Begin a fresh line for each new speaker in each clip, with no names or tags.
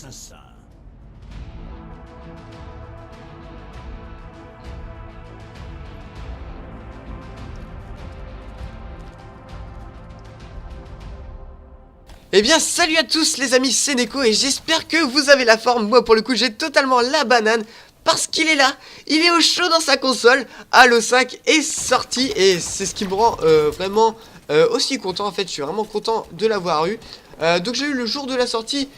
assassin.
Eh bien salut à tous les amis, c'est Neko et j'espère que vous avez la forme. Moi pour le coup j'ai totalement la banane parce qu'il est là, il est au chaud dans sa console. Halo 5 est sorti et c'est ce qui me rend vraiment aussi content en fait. Je suis vraiment content de l'avoir eu. Donc j'ai eu le jour de la sortie,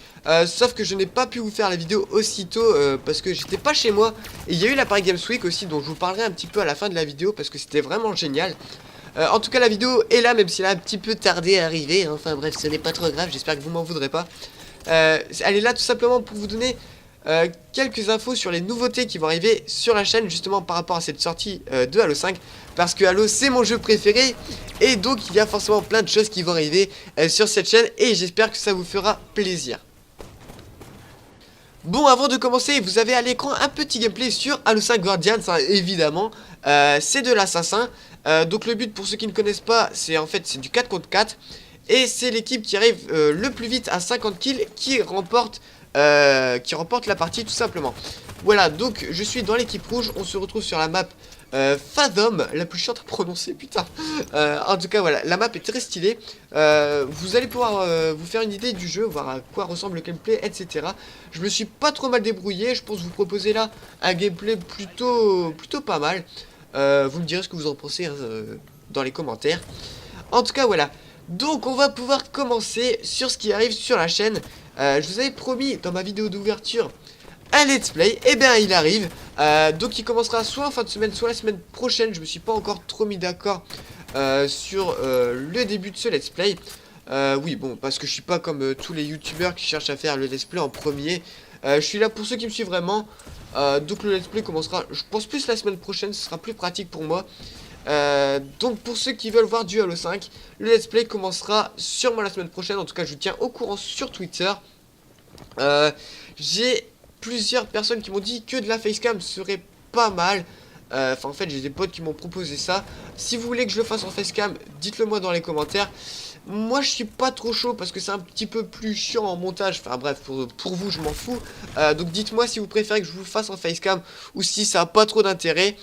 sauf que je n'ai pas pu vous faire la vidéo aussitôt parce que j'étais pas chez moi. Et il y a eu la Paris Games Week aussi dont je vous parlerai un petit peu à la fin de la vidéo parce que c'était vraiment génial. En tout cas la vidéo est là même si elle a un petit peu tardé à arriver, hein. Enfin bref ce n'est pas trop grave, j'espère que vous m'en voudrez pas. Elle est là tout simplement pour vous donner quelques infos sur les nouveautés qui vont arriver sur la chaîne justement par rapport à cette sortie de Halo 5. Parce que Halo c'est mon jeu préféré et donc il y a forcément plein de choses qui vont arriver sur cette chaîne et j'espère que ça vous fera plaisir. Bon, avant de commencer, vous avez à l'écran un petit gameplay sur Halo 5 Guardians, hein, évidemment. C'est de l'assassin. Donc le but, pour ceux qui ne connaissent pas, c'est en fait c'est du 4 contre 4. Et c'est l'équipe qui arrive le plus vite à 50 kills qui remporte la partie tout simplement. Voilà, donc je suis dans l'équipe rouge. On se retrouve sur la map Fathom, la plus chiante à prononcer, putain. En tout cas, voilà, la map est très stylée. Vous allez pouvoir vous faire une idée du jeu, voir à quoi ressemble le gameplay, etc. Je me suis pas trop mal débrouillé. Je pense vous proposer là un gameplay plutôt pas mal. Vous me direz ce que vous en pensez hein, dans les commentaires. En tout cas, voilà. Donc, on va pouvoir commencer sur ce qui arrive sur la chaîne. Je vous avais promis dans ma vidéo d'ouverture un let's play, et bien il arrive. Donc il commencera soit en fin de semaine, soit la semaine prochaine. Je me suis pas encore trop mis d'accord sur le début de ce let's play. Oui bon, parce que je suis pas comme tous les youtubeurs qui cherchent à faire le let's play en premier. Je suis là pour ceux qui me suivent vraiment. Donc le let's play commencera, je pense plus la semaine prochaine, ce sera plus pratique pour moi. Donc pour ceux qui veulent voir du Halo 5, le let's play commencera sûrement la semaine prochaine. En tout cas je vous tiens au courant sur Twitter. J'ai plusieurs personnes qui m'ont dit que de la facecam serait pas mal. Enfin en fait j'ai des potes qui m'ont proposé ça. Si vous voulez que je le fasse en facecam, dites-le moi dans les commentaires. Moi je suis pas trop chaud parce que c'est un petit peu plus chiant en montage. Enfin bref, pour vous je m'en fous. Donc dites-moi si vous préférez que je vous le fasse en facecam ou si ça a pas trop d'intérêt.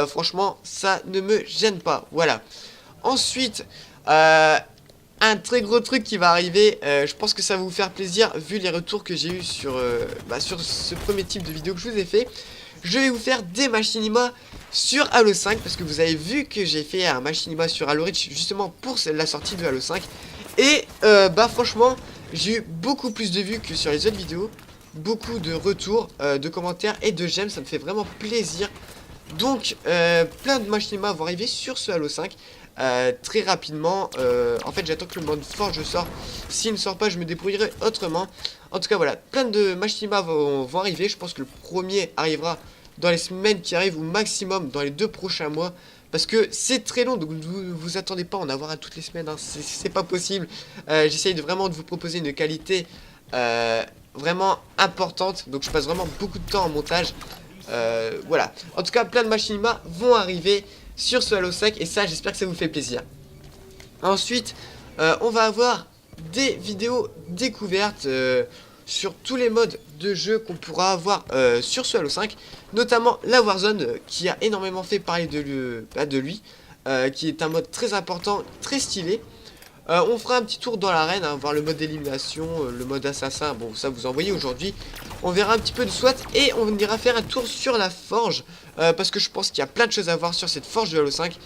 Franchement ça ne me gêne pas. Voilà. Ensuite un très gros truc qui va arriver, je pense que ça va vous faire plaisir vu les retours que j'ai eu sur ce premier type de vidéo que je vous ai fait. Je vais vous faire des machinima sur Halo 5 parce que vous avez vu que j'ai fait un machinima sur Halo Reach justement pour la sortie de Halo 5. Et franchement j'ai eu beaucoup plus de vues que sur les autres vidéos, beaucoup de retours, de commentaires et de j'aime, ça me fait vraiment plaisir. Donc plein de machinima vont arriver sur ce Halo 5. Très rapidement, en fait j'attends que le mode forge sorte. S'il ne sort pas je me débrouillerai autrement. En tout cas voilà, plein de machinima vont arriver. Je pense que le premier arrivera dans les semaines qui arrivent ou maximum dans les 2 prochains mois. Parce que c'est très long, donc vous attendez pas à en avoir à toutes les semaines, hein. C'est pas possible. J'essaye vraiment de vous proposer une qualité vraiment importante. Donc je passe vraiment beaucoup de temps en montage. Voilà, en tout cas plein de machinima vont arriver sur ce Halo 5 et ça j'espère que ça vous fait plaisir. Ensuite on va avoir des vidéos découvertes sur tous les modes de jeu qu'on pourra avoir sur ce Halo 5, notamment la Warzone qui a énormément fait parler de lui, qui est un mode très important, très stylé. On fera un petit tour dans l'arène, hein, voir le mode d'élimination, le mode assassin, bon ça vous en voyez aujourd'hui. On verra un petit peu de SWAT et on ira faire un tour sur la forge, parce que je pense qu'il y a plein de choses à voir sur cette forge de Halo 5.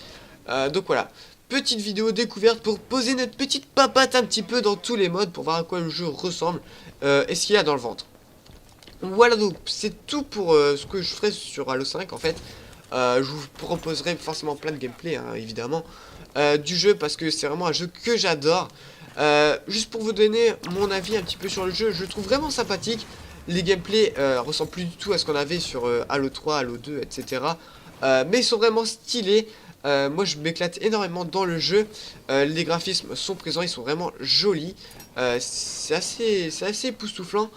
Donc voilà, petite vidéo découverte pour poser notre petite papate un petit peu dans tous les modes, pour voir à quoi le jeu ressemble et ce qu'il y a dans le ventre. Voilà, donc c'est tout pour ce que je ferai sur Halo 5 en fait. Je vous proposerai forcément plein de gameplay hein, évidemment du jeu parce que c'est vraiment un jeu que j'adore. Juste pour vous donner mon avis un petit peu sur le jeu, je le trouve vraiment sympathique. Les gameplays ressemblent plus du tout à ce qu'on avait sur Halo 3, Halo 2, etc. Mais ils sont vraiment stylés. Moi je m'éclate énormément dans le jeu. Les graphismes sont présents, ils sont vraiment jolis. C'est assez époustouflant.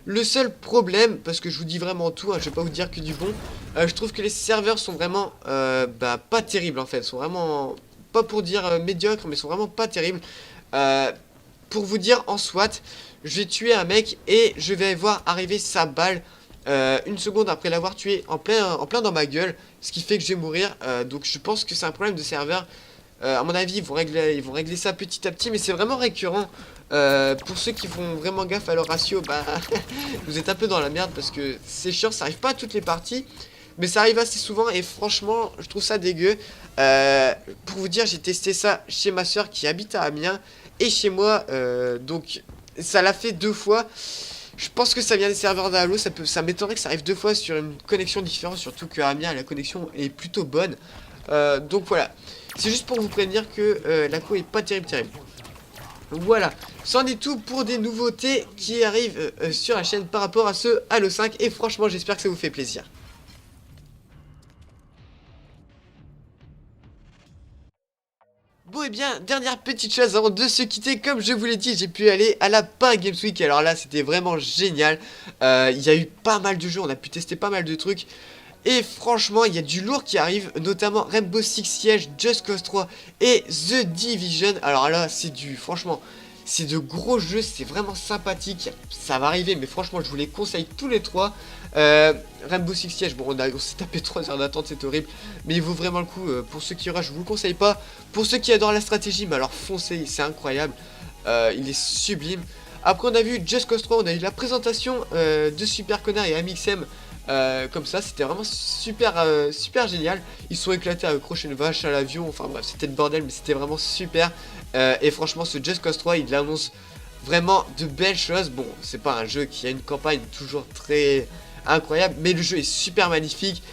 Le seul problème, parce que je vous dis vraiment tout, hein, je vais pas vous dire que du bon, je trouve que les serveurs sont vraiment pas terribles en fait. Ils sont vraiment, pas pour dire médiocres, mais ils sont vraiment pas terribles. Pour vous dire en SWAT, je vais tuer un mec et je vais voir arriver sa balle une seconde après l'avoir tué en plein dans ma gueule, ce qui fait que je vais mourir. Donc je pense que c'est un problème de serveur. À mon avis, ils vont régler ça petit à petit, mais c'est vraiment récurrent. Pour ceux qui font vraiment gaffe à leur ratio, bah vous êtes un peu dans la merde parce que c'est chiant, ça arrive pas à toutes les parties, mais ça arrive assez souvent et franchement, je trouve ça dégueu. Pour vous dire, j'ai testé ça chez ma soeur qui habite à Amiens et chez moi, donc ça l'a fait 2 fois. Je pense que ça vient des serveurs d'Halo, ça m'étonnerait que ça arrive 2 fois sur une connexion différente, surtout qu'à Amiens la connexion est plutôt bonne. Donc voilà, c'est juste pour vous prévenir que la co est pas terrible. Voilà, c'en est tout pour des nouveautés qui arrivent sur la chaîne par rapport à ce Halo 5 et franchement j'espère que ça vous fait plaisir. Bon et bien, dernière petite chose avant de se quitter, comme je vous l'ai dit, j'ai pu aller à la Paris Games Week, alors là c'était vraiment génial, il y a eu pas mal de jeux, on a pu tester pas mal de trucs, et franchement il y a du lourd qui arrive, notamment Rainbow Six Siege, Just Cause 3 et The Division, alors là c'est franchement, c'est de gros jeux, c'est vraiment sympathique, ça va arriver, mais franchement je vous les conseille tous les trois. Rainbow Six Siege, bon on s'est tapé 3 heures d'attente, c'est horrible, mais il vaut vraiment le coup. Pour ceux qui rushent, je vous le conseille pas. Pour ceux qui adorent la stratégie, mais alors foncez, c'est incroyable, il est sublime. Après on a vu Just Cause 3, on a eu la présentation de Super Connard et Amixem. Comme ça, c'était vraiment super génial. Ils sont éclatés à accrocher une vache à l'avion, enfin bref, c'était le bordel, mais c'était vraiment super. Et franchement, ce Just Cause 3, il annonce vraiment de belles choses. Bon, c'est pas un jeu qui a une campagne toujours très incroyable, mais le jeu est super magnifique.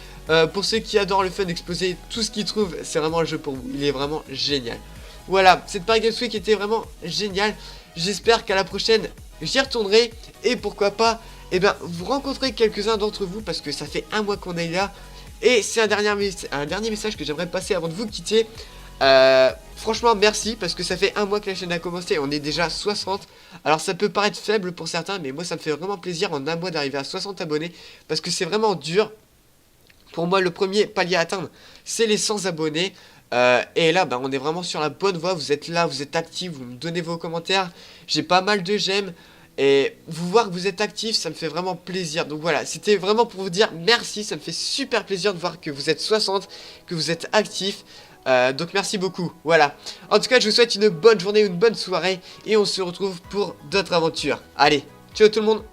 Pour ceux qui adorent le fun, exploser tout ce qu'ils trouvent, c'est vraiment le jeu pour vous. Il est vraiment génial. Voilà, cette Paris Games Week était vraiment géniale. J'espère qu'à la prochaine, j'y retournerai. Et pourquoi pas, eh ben, vous rencontrez quelques-uns d'entre vous, parce que ça fait 1 mois qu'on est là. Et c'est un dernier message que j'aimerais passer avant de vous quitter. Franchement merci, parce que ça fait 1 mois que la chaîne a commencé, on est déjà 60. Alors ça peut paraître faible pour certains, mais moi ça me fait vraiment plaisir en 1 mois d'arriver à 60 abonnés, parce que c'est vraiment dur. Pour moi le premier palier à atteindre, c'est les 100 abonnés. Et là bah, on est vraiment sur la bonne voie, vous êtes là, vous êtes actifs, vous me donnez vos commentaires, j'ai pas mal de j'aime. Et vous voir que vous êtes actifs, ça me fait vraiment plaisir. Donc voilà, c'était vraiment pour vous dire merci, ça me fait super plaisir de voir que vous êtes 60, que vous êtes actifs. Donc merci beaucoup, voilà. En tout cas, je vous souhaite une bonne journée, une bonne soirée, et on se retrouve pour d'autres aventures. Allez, ciao tout le monde.